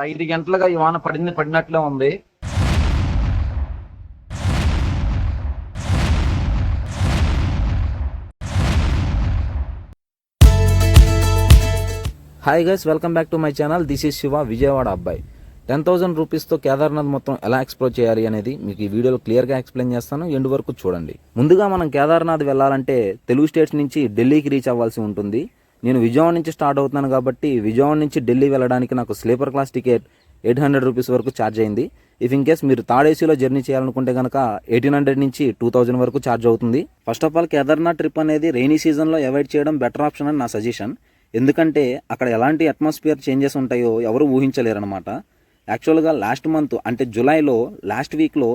5 గంటలుగా ఈ వాన పడినట్లే ఉంది. Hi guys, welcome back to my channel. This is Shiva, Vijayawada అబ్బాయి. 10,000 రూపీస్తో కేదార్నాథ్ మొత్తం ఎలా ఎక్స్ప్లోర్ చేయాలి అనేది మీకు ఈ వీడియోలో క్లియర్గా ఎక్స్ప్లెయిన్ చేస్తాను. ఎండ్ వరకు చూడండి. ముందుగా మనం కేదార్నాథ్ వెళ్ళాలంటే తెలుగు స్టేట్స్ నుంచి ఢిల్లీకి రీచ్ అవ్వాల్సి ఉంటుంది. నేను విజయవాడ నుంచి స్టార్ట్ అవుతున్నాను కాబట్టి విజయవాడ నుంచి ఢిల్లీ వెళ్ళడానికి నాకు స్లీపర్ క్లాస్ టికెట్ 800 రూపీస్ వరకు ఛార్జ్ అయింది. ఇఫ్ ఇన్ కేస్ మీరు థర్డ్ ఏసీలో జర్నీ చేయాలనుకుంటే కనుక 1800 నుంచి 2000 వరకు ఛార్జ్ అవుతుంది. First of all Kedarnath trip అనేది రెయినీ సీజన్లో అవాయిడ్ చేయడం బెటర్ ఆప్షన్ అని నా సజెషన్. ఎందుకంటే అక్కడ ఎలాంటి అట్మాస్ఫియర్ చేంజెస్ ఉంటాయో ఎవరు ఊహించలేరనమాట. యాక్చువల్గా లాస్ట్ మంత్ అంటే జూలైలో లాస్ట్ వీక్లో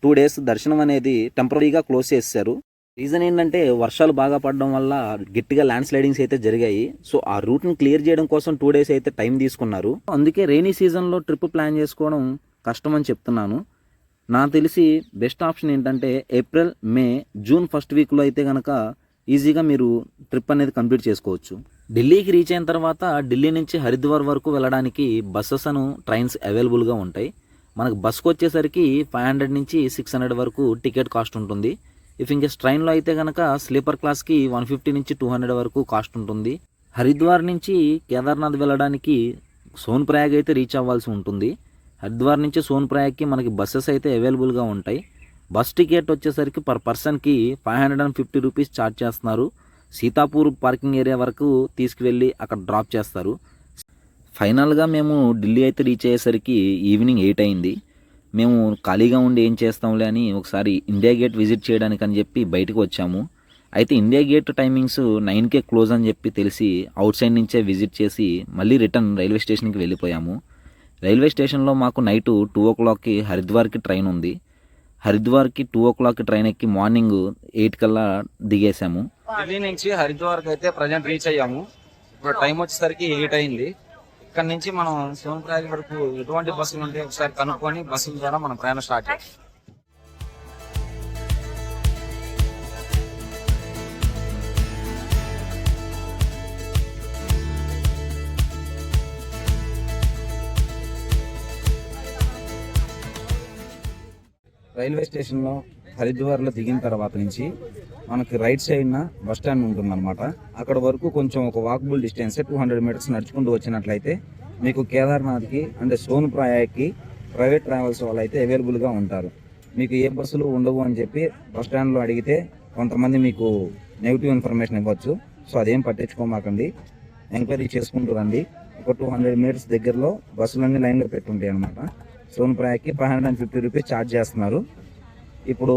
2 days దర్శనం అనేది టెంపరీగా క్లోజ్ చేశారు. రీజన్ ఏంటంటే వర్షాలు బాగా పడడం వల్ల గట్టిగా ల్యాండ్ స్లైడింగ్స్ అయితే జరిగాయి. సో ఆ రూట్ని క్లియర్ చేయడం కోసం 2 days అయితే టైం తీసుకున్నారు. అందుకే రెయినీ సీజన్లో ట్రిప్ ప్లాన్ చేసుకోవడం కష్టం అని చెప్తున్నాను. నాకు తెలిసి బెస్ట్ ఆప్షన్ ఏంటంటే ఏప్రిల్, మే, జూన్ ఫస్ట్ వీక్లో అయితే కనుక ఈజీగా మీరు ట్రిప్ అనేది కంప్లీట్ చేసుకోవచ్చు. ఢిల్లీకి రీచ్ అయిన తర్వాత ఢిల్లీ నుంచి హరిద్వార్ వరకు వెళ్ళడానికి బస్సెస్ ట్రైన్స్ అవైలబుల్గా ఉంటాయి. మనకు బస్కి వచ్చేసరికి 500 నుంచి 600 వరకు టికెట్ కాస్ట్ ఉంటుంది. ఇఫ్ ఇంకేస్ ట్రైన్లో అయితే కనుక స్లీపర్ క్లాస్కి 150 నుంచి 200 వరకు కాస్ట్ ఉంటుంది. హరిద్వార్ నుంచి కేదార్నాథ్ వెళ్ళడానికి సోన్ప్రయాగ్ అయితే రీచ్ అవ్వాల్సి ఉంటుంది. హరిద్వార్ నుంచి సోన్ప్రయాగ్కి మనకి బస్సెస్ అయితే అవైలబుల్గా ఉంటాయి. బస్ టికెట్ వచ్చేసరికి పర్ పర్సన్కి 550 రూపీస్ ఛార్జ్ చేస్తున్నారు. సీతాపూర్ పార్కింగ్ ఏరియా వరకు తీసుకువెళ్ళి అక్కడ డ్రాప్ చేస్తారు. ఫైనల్గా మేము ఢిల్లీ అయితే రీచ్ అయ్యేసరికి ఈవినింగ్ 8 అయింది. మేము ఖాళీగా ఉండి ఏం చేస్తాంలే అని ఒకసారి ఇండియా గేట్ విజిట్ చేయడానికి అని చెప్పి బయటకు వచ్చాము. అయితే ఇండియా గేట్ టైమింగ్స్ 9కే క్లోజ్ అని చెప్పి తెలిసి అవుట్ సైడ్ నుంచే విజిట్ చేసి మళ్ళీ రిటర్న్ రైల్వే స్టేషన్కి వెళ్ళిపోయాము. రైల్వే స్టేషన్లో మాకు నైట్ 2 o'clockకి హరిద్వార్కి ట్రైన్ ఉంది. హరిద్వార్కి 2 o'clock ట్రైన్ ఎక్కి మార్నింగ్ 8 కల్లా దిగేసాము. ఢిల్లీ నుంచి హరిద్వార్కి అయితే ప్రజెంట్ రీచ్ అయ్యాము. ఇప్పుడు టైం వచ్చేసరికి 8 అయింది. ఇక్కడ నుంచి మనం సోన్ప్రయాగ్ వరకు ఎటువంటి బస్సులు ఉంటాయి ఒకసారి కనుక్కొని బస్సుల ద్వారా మనం ప్రయాణం స్టార్ట్ చేయాలి. రైల్వే స్టేషన్లో హరిద్వార్లో దిగిన తర్వాత నుంచి మనకి రైట్ సైడ్న బస్ స్టాండ్ ఉంటుందన్నమాట. అక్కడ వరకు కొంచెం ఒక వాకబుల్ డిస్టెన్స్ 200 meters నడుచుకుంటూ వచ్చినట్లయితే మీకు కేదార్నాథ్కి అంటే సోన్ప్రయాగ్కి ప్రైవేట్ ట్రావెల్స్ వాళ్ళు అయితే అవైలబుల్గా ఉంటారు. మీకు ఏ బస్సులు ఉండవు అని చెప్పి బస్ స్టాండ్లో అడిగితే కొంతమంది మీకు నెగిటివ్ ఇన్ఫర్మేషన్ ఇవ్వచ్చు. సో అదేం పట్టించుకోమాకండి, ఎంక్వైరీ చేసుకుంటూ రండి. ఒక 200 meters దగ్గరలో బస్సులన్నీ లైన్లో పెట్టుంటాయి అనమాట. సోన్ప్రయాగ్కి 550 రూపీస్ ఛార్జ్ చేస్తున్నారు. ఇప్పుడు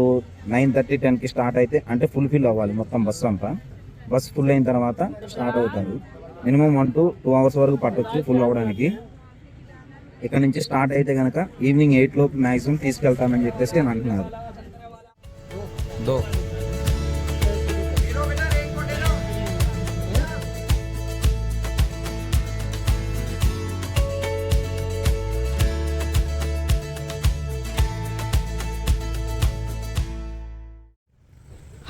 9:30, 10కి స్టార్ట్ అయితే అంటే ఫుల్ఫిల్ అవ్వాలి మొత్తం బస్సు అంతా. బస్సు ఫుల్ అయిన తర్వాత స్టార్ట్ అవుతారు. మినిమం 1 to 2 hours వరకు పట్టొచ్చు ఫుల్ అవ్వడానికి. ఇక్కడ నుంచి స్టార్ట్ అయితే కనుక ఈవినింగ్ 8 లోపు మ్యాక్సిమం తీసుకెళ్తామని చెప్పేసి నేను అంటున్నారు.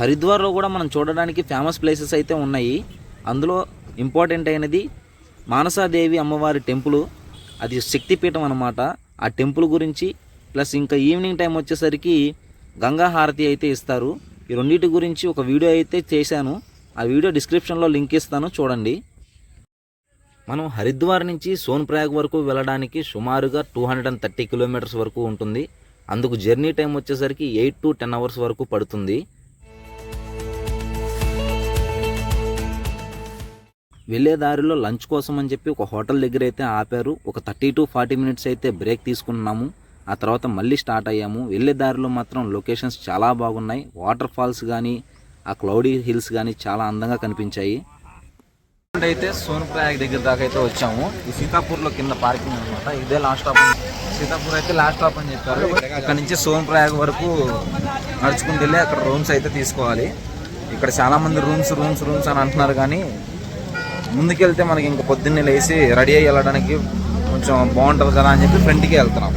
హరిద్వార్లో కూడా మనం చూడడానికి ఫేమస్ ప్లేసెస్ అయితే ఉన్నాయి. అందులో ఇంపార్టెంట్ అయినది మానసాదేవి అమ్మవారి టెంపుల్. అది శక్తిపీఠం అన్నమాట. ఆ టెంపుల్ గురించి ప్లస్ ఇంకా ఈవినింగ్ టైం వచ్చేసరికి గంగా హారతి అయితే ఇస్తారు. ఈ రెండింటి గురించి ఒక వీడియో అయితే చేశాను. ఆ వీడియో డిస్క్రిప్షన్లో లింక్ ఇస్తాను, చూడండి. మనం హరిద్వార్ నుంచి సోన్ప్రయాగ్ వరకు వెళ్ళడానికి సుమారుగా 230 kilometers వరకు ఉంటుంది. అందుకు జర్నీ టైం వచ్చేసరికి 8 to 10 hours వరకు పడుతుంది. వెళ్ళే దారిలో లంచ్ కోసం అని చెప్పి ఒక హోటల్ దగ్గర అయితే ఆపారు. ఒక 30 to 40 minutes అయితే బ్రేక్ తీసుకున్నాము. ఆ తర్వాత మళ్ళీ స్టార్ట్ అయ్యాము. వెళ్ళే దారిలో మాత్రం లొకేషన్స్ చాలా బాగున్నాయి. వాటర్ ఫాల్స్ కానీ ఆ క్లౌడీ హిల్స్ కానీ చాలా అందంగా కనిపించాయి. అయితే సోన్ప్రయాగ్ దగ్గర దాకా అయితే వచ్చాము. ఈ సీతాపూర్లో కింద పార్కింగ్ అనమాట. ఇదే లాస్ట్ స్టాప్. సీతాపూర్ అయితే లాస్ట్ స్టాప్ అని చెప్పారు. ఇక్కడ నుంచి సోన్ప్రయాగ్ వరకు నడుచుకుంటూ వెళ్ళి అక్కడ రూమ్స్ అయితే తీసుకోవాలి. ఇక్కడ చాలా మంది రూమ్స్ అని అంటున్నారు, కానీ ముందుకెళ్తే మనకి ఇంకా పొద్దున్నే లేచి రెడీ అయ్యి వెళ్ళడానికి కొంచెం బాగుంటుంది కదా అని చెప్పి ఫ్రంట్కి వెళ్తున్నాం.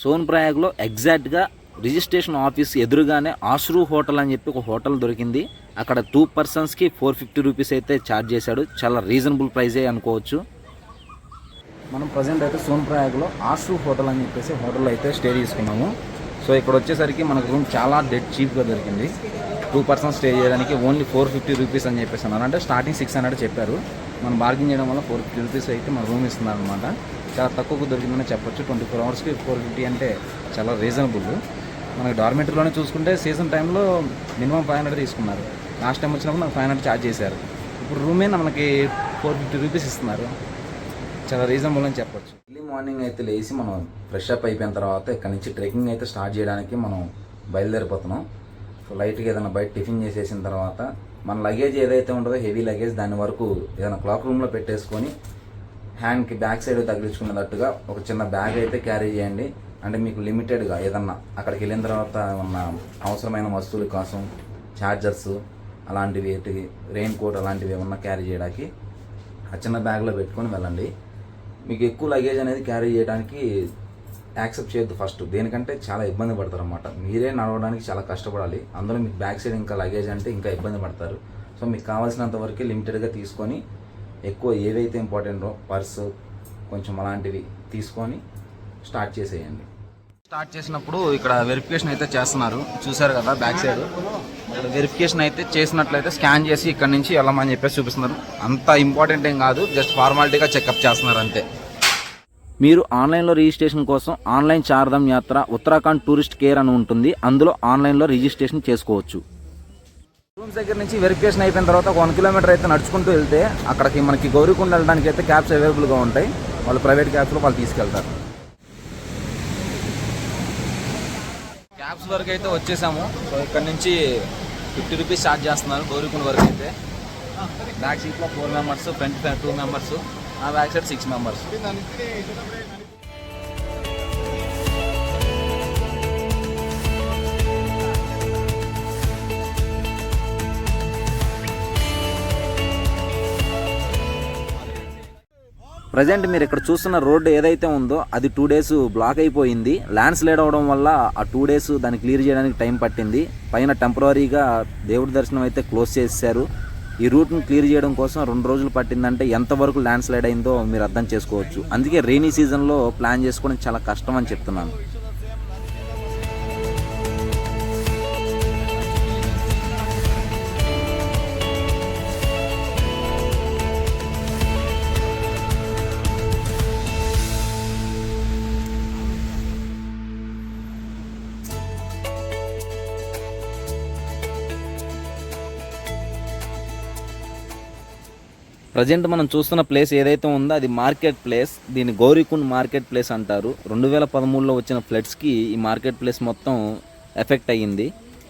సోన్ప్రయాగ్లో ఎగ్జాక్ట్గా రిజిస్ట్రేషన్ ఆఫీస్ ఎదురుగానే ఆశ్రూ హోటల్ అని చెప్పి ఒక హోటల్ దొరికింది. అక్కడ 2 personsకి 450 రూపీస్ అయితే ఛార్జ్ చేశాడు. చాలా రీజనబుల్ ప్రైజే అనుకోవచ్చు. మనం ప్రజెంట్ అయితే సోన్ప్రయాగ్లో ఆషు హోటల్ అని చెప్పేసి హోటల్లో అయితే స్టే తీసుకున్నాము. సో ఇక్కడ వచ్చేసరికి మనకు రూమ్ చాలా డెడ్ చీప్గా దొరికింది. 2 పర్సన్స్ స్టే చేయడానికి ఓన్లీ 450 రూపీస్ అని చెప్పేసి అన్నారు. అంటే స్టార్టింగ్ 600 చెప్పారు. మనం బార్గింగ్ చేయడం వల్ల 450 రూపీస్ అయితే మన రూమ్ ఇస్తున్నారు అనమాట. చాలా తక్కువకు దొరికిందని చెప్పొచ్చు. 24 అవర్స్కి 450 అంటే చాలా రీజనబుల్. మనకి డార్మెటరీలోనే చూసుకుంటే సీజన్ టైంలో మినిమం 500 తీసుకున్నారు. లాస్ట్ టైం వచ్చినప్పుడు నాకు 500 ఛార్జ్ చేశారు. ఇప్పుడు రూమే మనకి 450 రూపీస్ ఇస్తున్నారు. చాలా రీజనబుల్ అని చెప్పొచ్చు. ఎర్లీ మార్నింగ్ అయితే లేచి మనం ఫ్రెష్ అప్ అయిపోయిన తర్వాత ఇక్కడ నుంచి ట్రెక్కింగ్ అయితే స్టార్ట్ చేయడానికి మనం బయలుదేరిపోతున్నాం. సో లైట్గా ఏదైనా బయట టిఫిన్ చేసేసిన తర్వాత మన లగేజ్ ఏదైతే ఉంటుందో హెవీ లగేజ్ దాని వరకు ఏదైనా క్లాక్ రూమ్లో పెట్టేసుకొని హ్యాండ్కి బ్యాక్ సైడ్ తగిలించుకునేటట్టుగా ఒక చిన్న బ్యాగ్ అయితే క్యారీ చేయండి. అంటే మీకు లిమిటెడ్గా ఏదన్నా అక్కడికి వెళ్ళిన తర్వాత ఉన్న అవసరమైన వస్తువుల కోసం ఛార్జర్స్ అలాంటివి, రెయిన్ కోట్ అలాంటివి ఏమన్నా క్యారీ చేయడానికి ఆ చిన్న బ్యాగ్లో పెట్టుకొని వెళ్ళండి. మీకు ఎక్కువ లగేజ్ అనేది క్యారీ చేయడానికి యాక్సెప్ట్ చేయొద్దు ఫస్ట్. దేనికంటే చాలా ఇబ్బంది పడతారు అన్నమాట. మీరే నడవడానికి చాలా కష్టపడాలి. అందులో మీకు బ్యాక్ సైడ్ ఇంకా లగేజ్ అంటే ఇంకా ఇబ్బంది పడతారు. సో మీకు కావాల్సినంత వరకు లిమిటెడ్గా తీసుకొని ఎక్కువ ఏవైతే ఇంపార్టెంటో పర్సు కొంచెం అలాంటివి తీసుకొని స్టార్ట్ చేసేయండి. స్టార్ట్ చేసినప్పుడు ఇక్కడ వెరిఫికేషన్ అయితే చేస్తున్నారు. చూసారు కదా బ్యాక్ సైడ్ ఇక్కడ వెరిఫికేషన్ అయితే చేసినట్లయితే స్కాన్ చేసి ఇక్కడ నుంచి వెళ్ళమని చెప్పేసి చూపిస్తున్నారు. అంత ఇంపార్టెంట్ ఏం కాదు, జస్ట్ ఫార్మాలిటీగా చెకప్ చేస్తున్నారు అంతే. మీరు ఆన్లైన్లో రిజిస్ట్రేషన్ కోసం ఆన్లైన్ చార్ధామ్ యాత్ర ఉత్తరాఖండ్ టూరిస్ట్ కేర్ అని ఉంటుంది. అందులో ఆన్లైన్లో రిజిస్ట్రేషన్ చేసుకోవచ్చు. రూమ్స్ దగ్గర నుంచి వెరిఫికేషన్ అయిపోయిన తర్వాత 1 కిలోమీటర్ అయితే నడుచుకుంటూ వెళ్తే అక్కడికి మనకి గౌరీకుండ వెళ్ళడానికి అయితే క్యాబ్స్ అవైలబుల్గా ఉంటాయి. వాళ్ళు ప్రైవేట్ క్యాబ్స్లో వాళ్ళు తీసుకెళ్తారు. క్యాబ్స్ వరకు అయితే వచ్చేసాము. సో ఇక్కడ నుంచి 50 రూపీస్ ఛార్జ్ చేస్తున్నారు గౌరీకుండ వరకు అయితే. బ్యాక్ సీట్లో 4 మెంబర్స్, ఫ్రంట్ 2 మెంబర్స్, ఆ బ్యాక్ సైడ్ 6 మెంబర్స్. ప్రజెంట్ మీరు ఇక్కడ చూస్తున్న రోడ్డు ఏదైతే ఉందో అది 2 డేస్ బ్లాక్ అయిపోయింది. ల్యాండ్ స్లైడ్ అవడం వల్ల ఆ 2 డేస్ దాన్ని క్లియర్ చేయడానికి టైం పట్టింది. పైన టెంపరీగా దేవుడి దర్శనం అయితే క్లోజ్ చేశారు. ఈ రూట్ని క్లియర్ చేయడం కోసం 2 రోజులు పట్టిందంటే ఎంతవరకు ల్యాండ్ స్లైడ్ అయిందో మీరు అర్థం చేసుకోవచ్చు. అందుకే రెయినీ సీజన్లో ప్లాన్ చేసుకోవడం చాలా కష్టం అని చెప్తున్నాను. ప్రజెంట్ మనం చూస్తున్న ప్లేస్ ఏదైతే ఉందో అది మార్కెట్ ప్లేస్. దీన్ని గౌరీకుండ్ మార్కెట్ ప్లేస్ అంటారు. 2013లో వచ్చిన ఫ్లడ్స్కి ఈ మార్కెట్ ప్లేస్ మొత్తం ఎఫెక్ట్ అయ్యింది.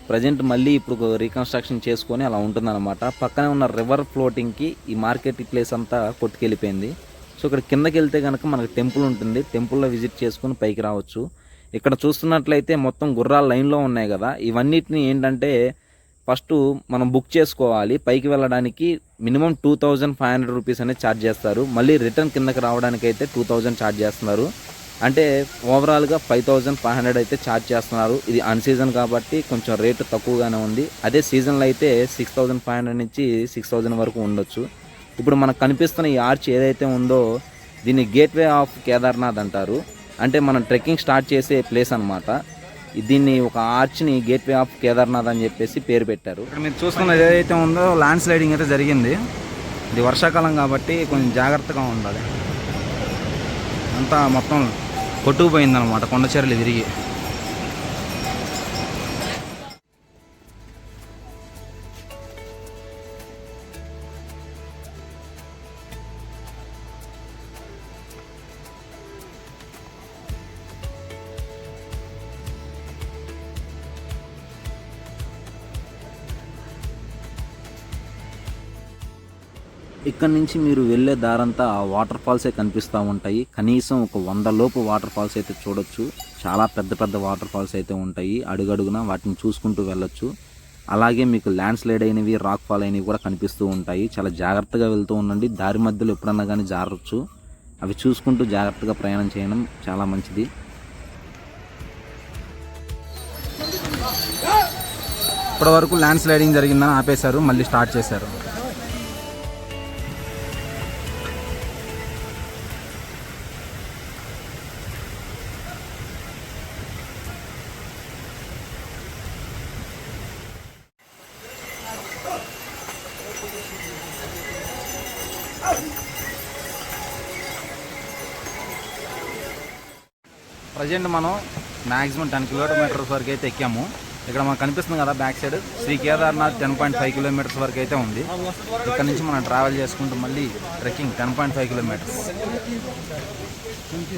ప్రజెంట్ మళ్ళీ ఇప్పుడు రీకన్స్ట్రక్షన్ చేసుకొని అలా ఉంటుందన్నమాట. పక్కనే ఉన్న రివర్ ఫ్లోటింగ్కి ఈ మార్కెట్ ప్లేస్ అంతా కొట్టుకెళ్ళిపోయింది. సో ఇక్కడ కిందకి వెళ్తే కనుక మనకు టెంపుల్ ఉంటుంది. టెంపుల్లో విజిట్ చేసుకుని పైకి రావచ్చు. ఇక్కడ చూస్తున్నట్లయితే మొత్తం గుర్రాల లైన్లో ఉన్నాయి కదా. ఇవన్నిటిని ఏంటంటే ఫస్ట్ మనం బుక్ చేసుకోవాలి. పైకి వెళ్ళడానికి మినిమం 2500 రూపీస్ అనేది ఛార్జ్ చేస్తారు. మళ్ళీ రిటర్న్ కిందకి రావడానికి అయితే 2000 ఛార్జ్ చేస్తున్నారు. అంటే ఓవరాల్గా 5500 అయితే ఛార్జ్ చేస్తున్నారు. ఇది అన్ సీజన్ కాబట్టి కొంచెం రేటు తక్కువగానే ఉంది. అదే సీజన్లో అయితే 6500 నుంచి 6000 వరకు ఉండొచ్చు. ఇప్పుడు మనకు కనిపిస్తున్న ఈ ఆర్చ్ ఏదైతే ఉందో దీన్ని గేట్వే ఆఫ్ కేదార్నాథ్ అంటారు. అంటే మనం ట్రెక్కింగ్ స్టార్ట్ చేసే ప్లేస్ అనమాట. దీన్ని ఒక ఆర్చ్ని గేట్వే ఆఫ్ కేదార్నాథ్ అని చెప్పేసి పేరు పెట్టారు. ఇక్కడ మీరు చూస్తున్నది ఏదైతే ఉందో ల్యాండ్ స్లైడింగ్ అయితే జరిగింది. ఇది వర్షాకాలం కాబట్టి కొంచెం జాగ్రత్తగా ఉండాలి. అంతా మొత్తం కొట్టుకుపోయిందనమాట కొండ చర్యలు తిరిగి. ఇక్కడ నుంచి మీరు వెళ్ళే దారంతా వాటర్ ఫాల్సే కనిపిస్తూ ఉంటాయి. కనీసం ఒక 100 లోపు వాటర్ ఫాల్స్ అయితే చూడొచ్చు. చాలా పెద్ద పెద్ద వాటర్ ఫాల్స్ అయితే ఉంటాయి. అడుగడుగున వాటిని చూసుకుంటూ వెళ్ళొచ్చు. అలాగే మీకు ల్యాండ్ స్లైడ్ అయినవి, రాక్ ఫాల్ అయినవి కూడా కనిపిస్తూ ఉంటాయి. చాలా జాగ్రత్తగా వెళ్తూ ఉండండి. దారి మధ్యలో ఎప్పుడన్నా కానీ జారొచ్చు. అవి చూసుకుంటూ జాగ్రత్తగా ప్రయాణం చేయడం చాలా మంచిది. ఇప్పటి వరకు ల్యాండ్ స్లైడింగ్ జరిగిందని ఆపేశారు, మళ్ళీ స్టార్ట్ చేశారు. ప్రజెంట్ మనం మ్యాక్సిమం 10 కిలోమీటర్స్ వరకు అయితే ఎక్కాము. ఇక్కడ మనకు కనిపిస్తుంది కదా back side Shri Kedarnath 10.5 kilometres వరకు అయితే ఉంది. ఇక్కడ నుంచి మనం ట్రావెల్ చేసుకుంటూ మళ్ళీ ట్రెక్కింగ్ 10.5 కిలోమీటర్స్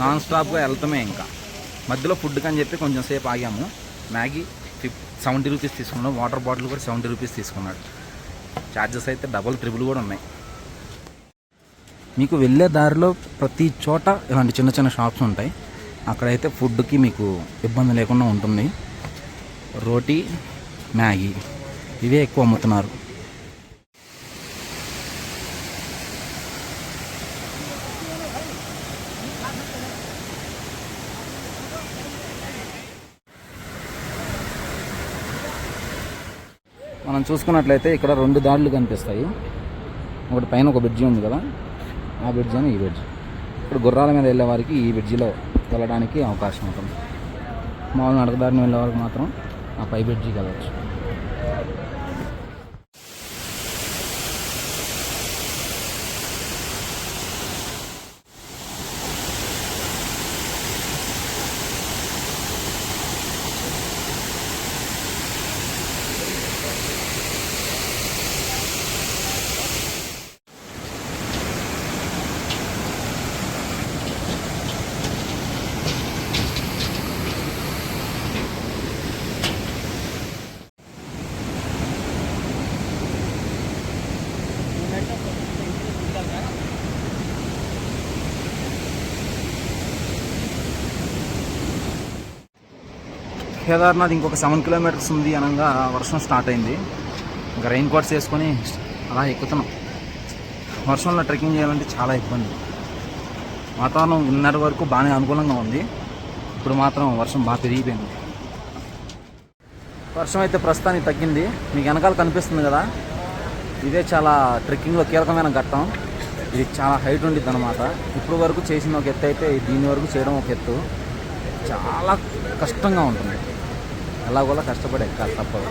నాన్ స్టాప్గా వెళ్తామే. ఇంకా మధ్యలో ఫుడ్ అని చెప్పి కొంచెం సేపు ఆగాము. మ్యాగీ 70 రూపీస్ తీసుకున్నాడు, వాటర్ బాటిల్ కూడా 70 రూపీస్ తీసుకున్నాడు. ఛార్జెస్ అయితే డబుల్ ట్రిపుల్ కూడా ఉన్నాయి. మీకు వెళ్ళే దారిలో ప్రతి చోట ఇలాంటి చిన్న చిన్న షాప్స్ ఉంటాయి. అక్కడైతే ఫుడ్కి మీకు ఇబ్బంది లేకుండా ఉంటుంది. రోటీ, మ్యాగీ ఇవే ఎక్కువ అమ్ముతున్నారు. మనం చూసుకున్నట్లయితే ఇక్కడ 2 దారులు కనిపిస్తాయి. ఒకటి పైన ఒక బ్రిడ్జి ఉంది కదా, ఆ బ్రిడ్జి అని ఈ బ్రిడ్జి. ఇప్పుడు గుర్రాల మీద వెళ్ళే వారికి ఈ బ్రిడ్జిలో వెళ్ళడానికి అవకాశం ఉంటుంది. మామూలు నడకదారిని వెళ్ళే వారికి మాత్రం ఆ పై బ్రిడ్జికి వెళ్ళవచ్చు. కేదార్నాథ్ ఇంకొక 7 కిలోమీటర్స్ ఉంది అనగా వర్షం స్టార్ట్ అయింది. ఇంకా రెయిన్ కోట్స్ వేసుకొని అలా ఎక్కుతున్నాం. వర్షంలో ట్రెక్కింగ్ చేయాలంటే చాలా ఇబ్బంది. వాతావరణం నిన్నటి వరకు బాగానే అనుకూలంగా ఉంది, ఇప్పుడు మాత్రం వర్షం బాగా పెరిగిపోయింది. వర్షం అయితే ప్రస్తుతానికి తగ్గింది. మీకు వెనకాల కనిపిస్తుంది కదా, ఇదే చాలా ట్రెక్కింగ్లో కీలకమైన ఘట్టం. ఇది చాలా హైట్ ఉండిద్ది అనమాట. ఇప్పుడు వరకు చేసిన ఒక ఎత్తు అయితే దీని వరకు చేయడం ఒక ఎత్తు. చాలా కష్టంగా ఉంటుంది. అలాగోలా కష్టపడి ఎక్కాలి, తప్పదు.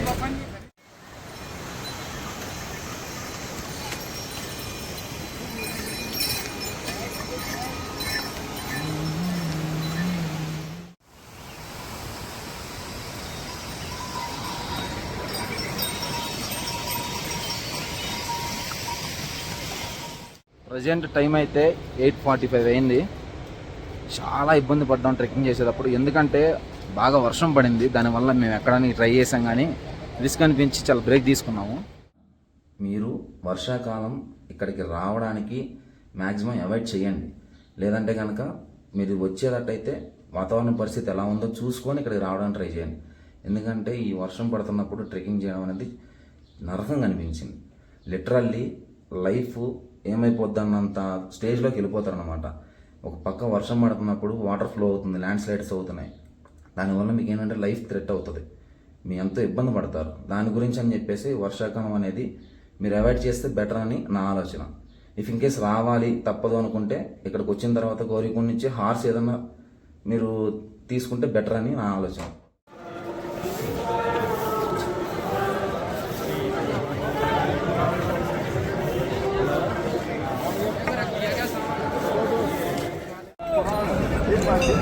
ప్రజెంట్ టైం అయితే 8:45 అయింది. చాలా ఇబ్బంది పడ్డాం ట్రెక్కింగ్ చేసేటప్పుడు, ఎందుకంటే బాగా వర్షం పడింది. దానివల్ల మేము ఎక్కడానికి ట్రై చేసాం కానీ రిస్క్ అనిపించి చాలా బ్రేక్ తీసుకున్నాము. మీరు వర్షాకాలం ఇక్కడికి రావడానికి మ్యాక్సిమం అవాయిడ్ చేయండి. లేదంటే కనుక మీరు వచ్చేటట్టయితే వాతావరణ పరిస్థితి ఎలా ఉందో చూసుకొని ఇక్కడికి రావడానికి ట్రై చేయండి. ఎందుకంటే ఈ వర్షం పడుతున్నప్పుడు ట్రెక్కింగ్ చేయడం అనేది నరకంగా అనిపించింది. లిటరల్లీ లైఫ్ ఏమైపోద్దన్నంత స్టేజ్లోకి వెళ్ళిపోతారనమాట. ఒక పక్క వర్షం పడుతున్నప్పుడు వాటర్ ఫ్లో అవుతుంది, ల్యాండ్ స్లైడ్స్ అవుతున్నాయి. దానివల్ల మీకు ఏంటంటే లైఫ్ థ్రెట్ అవుతుంది, మీ ఎంతో ఇబ్బంది పడతారు. దాని గురించి అని చెప్పేసి వర్షాకాలం అనేది మీరు అవాయిడ్ చేస్తే బెటర్ అని నా ఆలోచన. ఇఫ్ ఇన్ కేస్ రావాలి తప్పదు అనుకుంటే ఇక్కడికి వచ్చిన తర్వాత గౌరీకుండ నుంచి హార్స్ ఏదన్నా మీరు తీసుకుంటే బెటర్ అని నా ఆలోచన.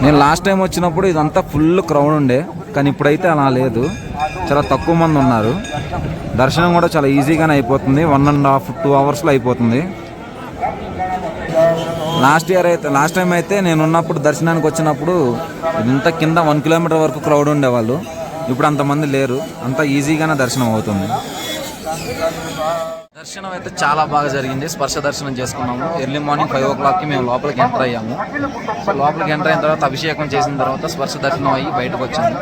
నేను లాస్ట్ టైం వచ్చినప్పుడు ఇదంతా ఫుల్ క్రౌడ్ ఉండే, కానీ ఇప్పుడైతే అలా లేదు. చాలా తక్కువ మంది ఉన్నారు. దర్శనం కూడా చాలా ఈజీగానే అయిపోతుంది. 1.5-2 అవర్స్లో అయిపోతుంది. లాస్ట్ టైం అయితే నేను ఉన్నప్పుడు దర్శనానికి వచ్చినప్పుడు ఇంత కింద 1 కిలోమీటర్ వరకు క్రౌడ్ ఉండేవాళ్ళు. ఇప్పుడు అంతమంది లేరు, అంత ఈజీగానే దర్శనం అవుతుంది. దర్శనం అయితే చాలా బాగా జరిగింది. స్పర్శ దర్శనం చేసుకున్నాము. ఎర్లీ మార్నింగ్ 5 o'clockకి మేము లోపలికి ఎంటర్ అయ్యాము. సో లోపలికి ఎంటర్ అయిన తర్వాత అభిషేకం చేసిన తర్వాత స్పర్శ దర్శనం అయ్యి బయటకు వచ్చాము.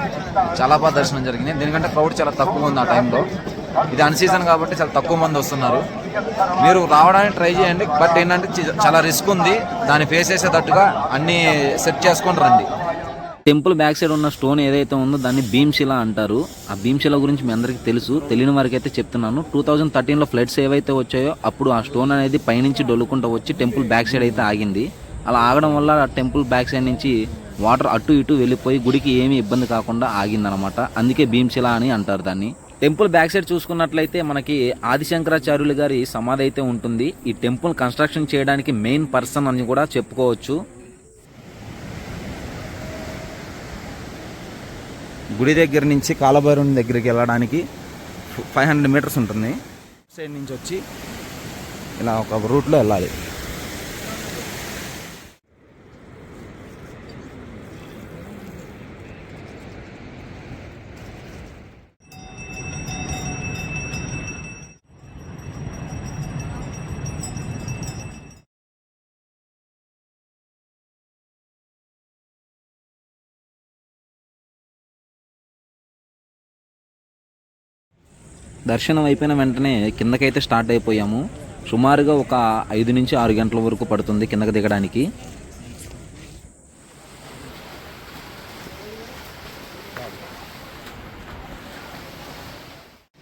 చాలా బాగా దర్శనం జరిగింది. దీనికంటే క్రౌడ్ చాలా తక్కువ ఉంది ఆ టైంలో. ఇది అన్ సీజన్ కాబట్టి చాలా తక్కువ మంది వస్తున్నారు. మీరు రావడానికి ట్రై చేయండి, బట్ ఏంటంటే చాలా రిస్క్ ఉంది. దాన్ని ఫేస్ చేసేటట్టుగా అన్నీ సెట్ చేసుకొని రండి. టెంపుల్ బ్యాక్ సైడ్ ఉన్న స్టోన్ ఏదైతే ఉందో దాన్ని భీమ్శిల అంటారు. ఆ భీమ్శిల గురించి మీ అందరికీ తెలుసు, తెలియని వారికి అయితే చెప్తున్నాను. 2013లో ఫ్లడ్స్ ఏవైతే వచ్చాయో అప్పుడు ఆ స్టోన్ అనేది పైనుంచి డొల్లుకుంటూ వచ్చి టెంపుల్ బ్యాక్ సైడ్ అయితే ఆగింది. అలా ఆగడం వల్ల ఆ టెంపుల్ బ్యాక్ సైడ్ నుంచి వాటర్ అటు ఇటు వెళ్ళిపోయి గుడికి ఏమీ ఇబ్బంది కాకుండా ఆగిందనమాట. అందుకే భీమ్శిల అని అంటారు దాన్ని. టెంపుల్ బ్యాక్ సైడ్ చూసుకున్నట్లయితే మనకి ఆదిశంకరాచార్యులు గారి సమాధి అయితే ఉంటుంది. ఈ టెంపుల్ కన్స్ట్రక్షన్ చేయడానికి మెయిన్ పర్సన్ అని కూడా చెప్పుకోవచ్చు. గుడి దగ్గర నుంచి కాలభైరవుని దగ్గరికి వెళ్ళడానికి 500 మీటర్స్ ఉంటుంది. సైడ్ నుంచి వచ్చి ఇలా ఒక రూట్లో వెళ్ళాలి. దర్శనం అయిపోయిన వెంటనే కిందకైతే స్టార్ట్ అయిపోయాము. సుమారుగా ఒక 5 నుంచి 6 గంటల వరకు పడుతుంది కిందకి దిగడానికి.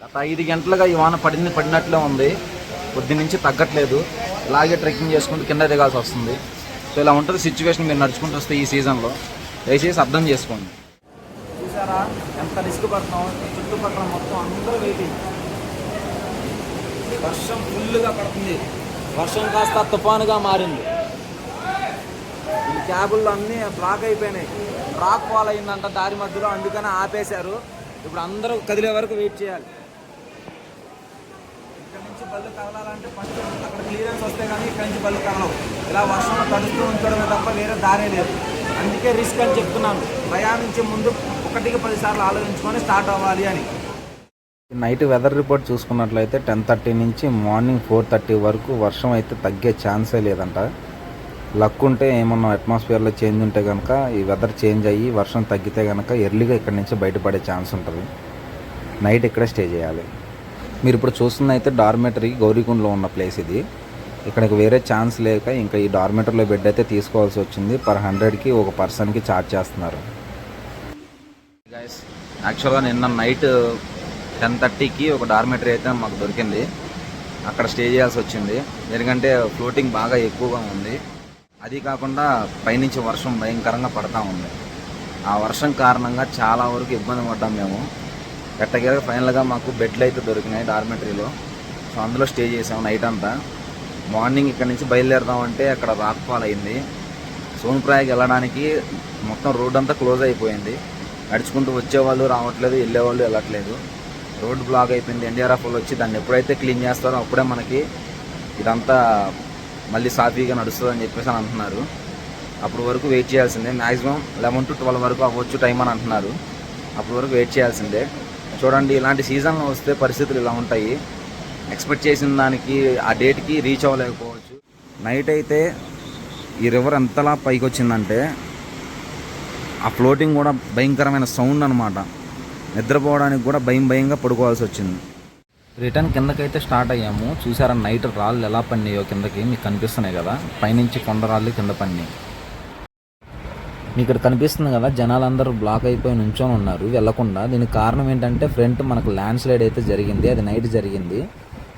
గత 5 గంటలుగా ఈ వాన పడినట్లే ఉంది. కొద్ది నుంచి తగ్గట్లేదు. ఇలాగే ట్రెక్కింగ్ చేసుకుంటూ కింద దిగాల్సి వస్తుంది. సో ఇలా ఉంటుంది సిచ్యువేషన్. మీరు నడుచుకుంటూ వస్తే ఈ సీజన్లో దయచేసి అర్థం చేసుకోండి. చూసారా ఎంత రిస్క్ పడుతున్నాం. చుట్టుపక్కల మొత్తం అందరూ వెయిటింగ్. వర్షం ఫుల్గా పడుతుంది. వర్షం కాస్త తుఫానుగా మారింది. ఈ క్యాబుల్లో అన్నీ బ్లాక్ అయిపోయినాయి. రాక్ ఫాల్ అయిందంట దారి మధ్యలో, అందుకని ఆపేశారు. ఇప్పుడు అందరూ కదిలే వరకు వెయిట్ చేయాలి. ఇక్కడ నుంచి బళ్ళు కదలాలంటే ఫస్ట్ అక్కడ క్లియరెన్స్ వస్తే కానీ ఇక్కడ నుంచి బళ్ళు కదలవు. ఇలా వర్షంలో తడుస్తూ ఉంచడమే తప్ప వేరే దారే లేదు. అందుకే రిస్క్ అని చెప్తున్నాను. ప్రయాణించే ముందు 1కి 10 సార్లు ఆలోచించుకొని స్టార్ట్ అవ్వాలి అని. నైట్ వెదర్ రిపోర్ట్ చూసుకున్నట్లయితే 10:30 నుంచి మార్నింగ్ 4:30 వరకు వర్షం అయితే తగ్గే ఛాన్సే లేదంట. లక్ ఉంటే ఏమన్నా అట్మాస్ఫియర్లో చేంజ్ ఉంటే కనుక ఈ వెదర్ చేంజ్ అయ్యి వర్షం తగ్గితే కనుక ఎర్లీగా ఇక్కడ నుంచి బయటపడే ఛాన్స్ ఉంటుంది. నైట్ ఇక్కడే స్టే చేయాలి. మీరు ఇప్పుడు చూస్తుంది అయితే డార్మెటరీ గౌరీకుండలో ఉన్న ప్లేస్ ఇది. ఇక్కడికి వేరే ఛాన్స్ లేక ఇంకా ఈ డార్మెటరీలో బెడ్ అయితే తీసుకోవాల్సి వచ్చింది. per 100కి ఒక పర్సన్కి ఛార్జ్ చేస్తున్నారు. గైస్ యాక్చువల్గా నిన్న నైట్ 10:30కి ఒక డార్మెటరీ అయితే మాకు దొరికింది. అక్కడ స్టే చేయాల్సి వచ్చింది. ఎందుకంటే ఫ్లోటింగ్ బాగా ఎక్కువగా ఉంది. అది కాకుండా పైనుంచి వర్షం భయంకరంగా పడతా ఉంది. ఆ వర్షం కారణంగా చాలా వరకు ఇబ్బంది పడ్డాం మేము. ఎట్టకేలకు ఫైనల్గా మాకు బెడ్లు అయితే దొరికినాయి డార్మెటరీలో. సో అందులో స్టే చేసాము నైట్ అంతా. మార్నింగ్ ఇక్కడ నుంచి బయలుదేరదామంటే అక్కడ రాక్ ఫాల్ అయింది. సోన్ప్రయాగ్ వెళ్ళడానికి మొత్తం రోడ్ అంతా క్లోజ్ అయిపోయింది. నడుచుకుంటూ వచ్చేవాళ్ళు రావట్లేదు, వెళ్ళేవాళ్ళు వెళ్ళట్లేదు. రోడ్ బ్లాక్ అయిపోయింది. ఎన్డీఆర్ఎఫ్ వాళ్ళు వచ్చి దాన్ని ఎప్పుడైతే క్లీన్ చేస్తారో అప్పుడే మనకి ఇదంతా మళ్ళీ సాఫీగా నడుస్తుందని చెప్పేసి అని అంటున్నారు. అప్పటి వరకు వెయిట్ చేయాల్సిందే. మ్యాక్సిమం 11 to 12 వరకు అవ్వచ్చు టైం అని అంటున్నారు. అప్పటి వరకు వెయిట్ చేయాల్సిందే. చూడండి, ఇలాంటి సీజన్లో వస్తే పరిస్థితులు ఇలా ఉంటాయి. ఎక్స్పెక్ట్ చేసిన దానికి ఆ డేట్కి రీచ్ అవ్వలేకపోవచ్చు. నైట్ అయితే ఈ రివర్ ఎంతలా పైకి వచ్చిందంటే ఆ ఫ్లోటింగ్ కూడా భయంకరమైన సౌండ్ అనమాట. నిద్రపోవడానికి కూడా భయంగా పడుకోవాల్సి వచ్చింది. రిటర్న్ కిందకైతే స్టార్ట్ అయ్యాము. చూసారా నైట్ రాళ్ళు ఎలా పన్నాయో కిందకి మీకు కనిపిస్తున్నాయి కదా. పైనుంచి కొండరాళ్ళు కింద పన్నాయి. మీకు ఇక్కడ కనిపిస్తుంది కదా, జనాలందరూ బ్లాక్ అయిపోయి నుంచొని ఉన్నారు వెళ్ళకుండా. దీనికి కారణం ఏంటంటే ఫ్రంట్ మనకు ల్యాండ్ స్లైడ్ అయితే జరిగింది. అది నైట్ జరిగింది.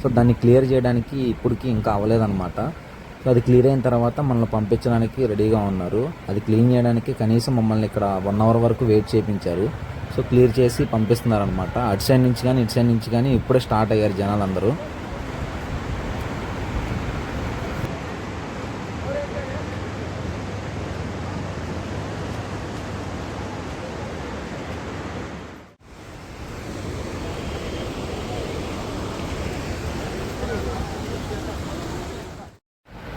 సో దాన్ని క్లియర్ చేయడానికి ఇప్పటికీ ఇంకా అవ్వలేదన్నమాట. సో అది క్లియర్ అయిన తర్వాత మనల్ని పంపించడానికి రెడీగా ఉన్నారు. అది క్లీన్ చేయడానికి కనీసం మమ్మల్ని ఇక్కడ 1 hour వరకు వెయిట్ చేయించారు. సో క్లియర్ చేసి పంపిస్తున్నారనమాట. అటు సైడ్ నుంచి కానీ ఇటు సైడ్ నుంచి కానీ ఇప్పుడే స్టార్ట్ అయ్యారు జనాలందరూ.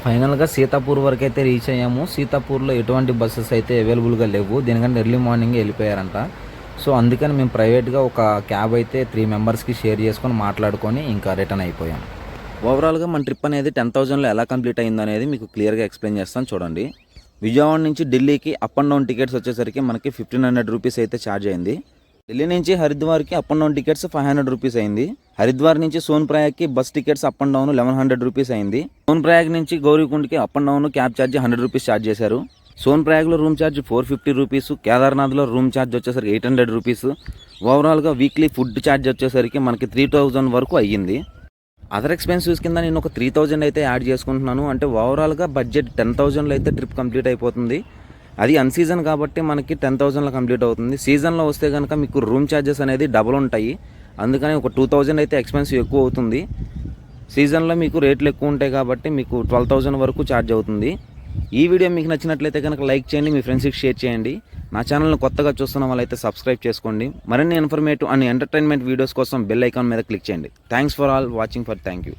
ఫైనల్గా సీతాపూర్ వరకు అయితే రీచ్ అయ్యాము. సీతాపూర్లో ఎటువంటి బస్సెస్ అయితే అవైలబుల్గా లేవు. దీనికంటే ఎర్లీ మార్నింగ్ వెళ్ళిపోయారంట. సో అందుకని మేము ప్రైవేట్గా ఒక క్యాబ్ అయితే 3 మెంబర్స్కి షేర్ చేసుకొని మాట్లాడుకొని ఇంకా రిటర్న్ అయిపోయాం. ఓవరాల్గా మన ట్రిప్ అనేది 10,000లో ఎలా కంప్లీట్ అయింది అనేది మీకు క్లియర్గా ఎక్స్ప్లెయిన్ చేస్తాను చూడండి. విజయవాడ నుంచి ఢిల్లీకి అప్ అండ్ డౌన్ టికెట్స్ వచ్చేసరికి మనకి 1500 రూపీస్ అయితే ఛార్జ్ అయింది. ఢిల్లీ నుంచి హరిద్వార్కి up and down tickets 500 rupees అయింది. హరిద్వార్ నుంచి సోన్ప్రయాగ్కి bus tickets up and down 1100 rupees అయింది. సోన్ప్రయాగ్ నుంచి గౌరీకుండ్కి up and down cab charge 100 rupees charge చేశారు. సోన్ప్రయాగ్లో రూమ్ ఛార్జ్ 450 రూపీస్. కేదార్నాథ్లో రూమ్ ఛార్జ్ వచ్చేసరికి 800 రూపీస్. ఓవరాల్గా వీక్లీ ఫుడ్ ఛార్జ్ వచ్చేసరికి మనకి 3000 వరకు అయ్యింది. అదర్ ఎక్స్పెన్సెస్ కింద నేను ఒక 3000 అయితే యాడ్ చేసుకుంటున్నాను. అంటే ఓవరాల్గా బడ్జెట్ 10,000లో అయితే ట్రిప్ కంప్లీట్ అయిపోతుంది. అది అన్సీజన్ కాబట్టి మనకి 10,000లో కంప్లీట్ అవుతుంది. సీజన్లో వస్తే కనుక మీకు రూమ్ ఛార్జెస్ అనేది డబుల్ ఉంటాయి. అందుకని ఒక 2000 అయితే ఎక్స్పెన్సివ్ ఎక్కువ అవుతుంది. సీజన్లో మీకు రేట్లు ఎక్కువ ఉంటాయి కాబట్టి మీకు 12,000 వరకు ఛార్జ్ అవుతుంది. ఈ వీడియో మీకు నచ్చినట్లయితే కనుక లైక్ చేయండి, మీ ఫ్రెండ్స్కి షేర్ చేయండి. నా ఛానల్ని కొత్తగా చూస్తున్న వాళ్ళైతే సబ్స్క్రైబ్ చేసుకోండి. మరిన్ని ఇన్ఫర్మేటివ్ అండ్ ఎంటర్టైన్మెంట్ వీడియోస్ కోసం బెల్ ఐకాన్ మీద క్లిక్ చేయండి. Thanks for all watching. Thank you.